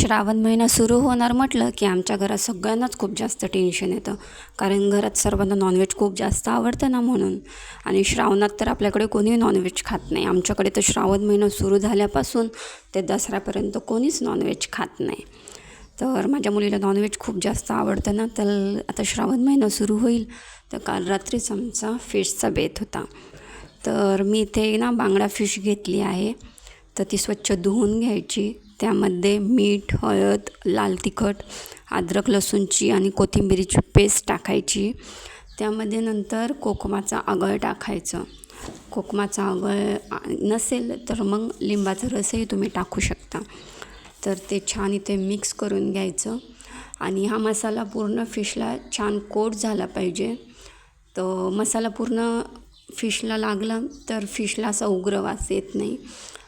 श्रावण महिना सुरू होणार म्हटलं की आमच्या घरात सगळ्यांनाच खूप जास्त टेन्शन येतं. कारण घरात सर्वांना नॉनव्हेज खूप जास्त आवडतं ना, म्हणून. आणि श्रावणात तर आपल्याकडे कोणी नॉनव्हेज खात नाही. आमच्याकडे तर श्रावण महिना सुरू झाल्यापासून ते दसऱ्यापर्यंत कोणीच नॉनव्हेज खात नाही. तर माझ्या मुलीला नॉनव्हेज खूप जास्त आवडतं ना, तर आता श्रावण महिना सुरू होईल. तर काल रात्रीच आमचा फिशचा बेत होता. तर मी इथे ना बांगडा फिश घेतली आहे. तर ती स्वच्छ धुवून घ्यायची. त्यामध्ये मीठ, हळद, लाल तिखट, अद्रक लसूणची आणि कोथिंबिरीची पेस्ट टाकायची. त्यामध्ये नंतर कोकमाचा आगळ टाकायचं. कोकमाचा आगळ नसेल तर मग लिंबाचा रसही तुम्ही टाकू शकता. तर ते छान इथे मिक्स करून घ्यायचं. आणि हा मसाला पूर्ण फिशला छान कोट झाला पाहिजे. तो मसाला पूर्ण फिशला लागला तर फिशला असा उग्र वास येत नाही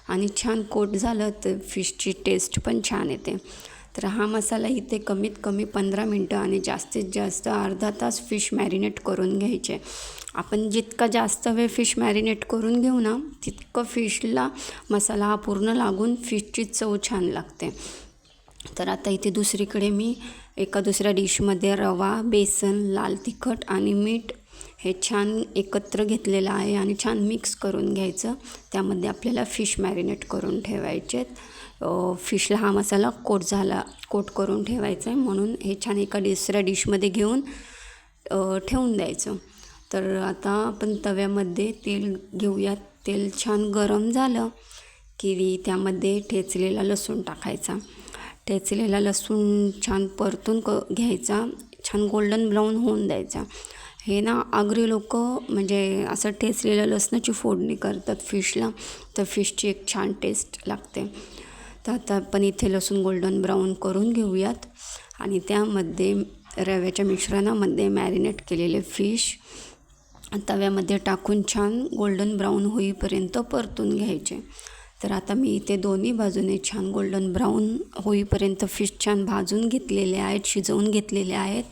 आणि छान कोट झालं तर फिशची टेस्ट पण छान येते. तर हा मसाला इथे कमीत कमी 15 मिनटं आणि जास्तीत जास्त अर्धा तास फिश मॅरिनेट करून घ्यायचे. आपण जितका जास्त वेळ फिश मॅरिनेट करून घेऊ ना, तितकं फिशला मसाला हा पूर्ण लागून फिशची चव छान लागते. तर आता इथे दुसरीकडे मी एका दुसऱ्या डिशमध्ये रवा, बेसन, लाल तिखट आणि मीठ हे छान एकत्र घेतलेलं आहे आणि छान मिक्स करून घ्यायचं. त्यामध्ये आपल्याला फिश मॅरिनेट करून ठेवायचे. फिशला हा मसाला कोट करून ठेवायचा आहे, म्हणून हे छान एका दुसऱ्या डिशमध्ये घेऊन ठेवून द्यायचं. तर आता आपण तव्यामध्ये तेल घेऊयात. तेल छान गरम झालं की त्यामध्ये ठेचलेला लसूण टाकायचा. ठेचलेला लसूण छान परतून घ्यायचा. छान गोल्डन ब्राऊन होऊन द्यायचा. हे ना आगरी लोक म्हणजे असं ठेचलेल्या लसणाची फोडणी करतात फिशला, तर फिशची एक छान टेस्ट लागते. तर आता आपण इथे लसूण गोल्डन ब्राऊन करून घेऊयात आणि त्यामध्ये रव्याच्या मिश्रणामध्ये मॅरिनेट केलेले फिश तव्यामध्ये टाकून छान गोल्डन ब्राऊन होईपर्यंत परतून घ्यायचे. तर आता मी इथे दोन्ही बाजूने छान गोल्डन ब्राऊन होईपर्यंत फिश छान भाजून घेतलेले आहेत, शिजवून घेतलेले आहेत.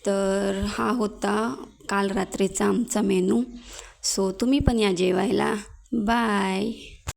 तर हा होता काल रात्रीचा आमचा मेनू. सो तुम्ही पण या जेवायला. बाय.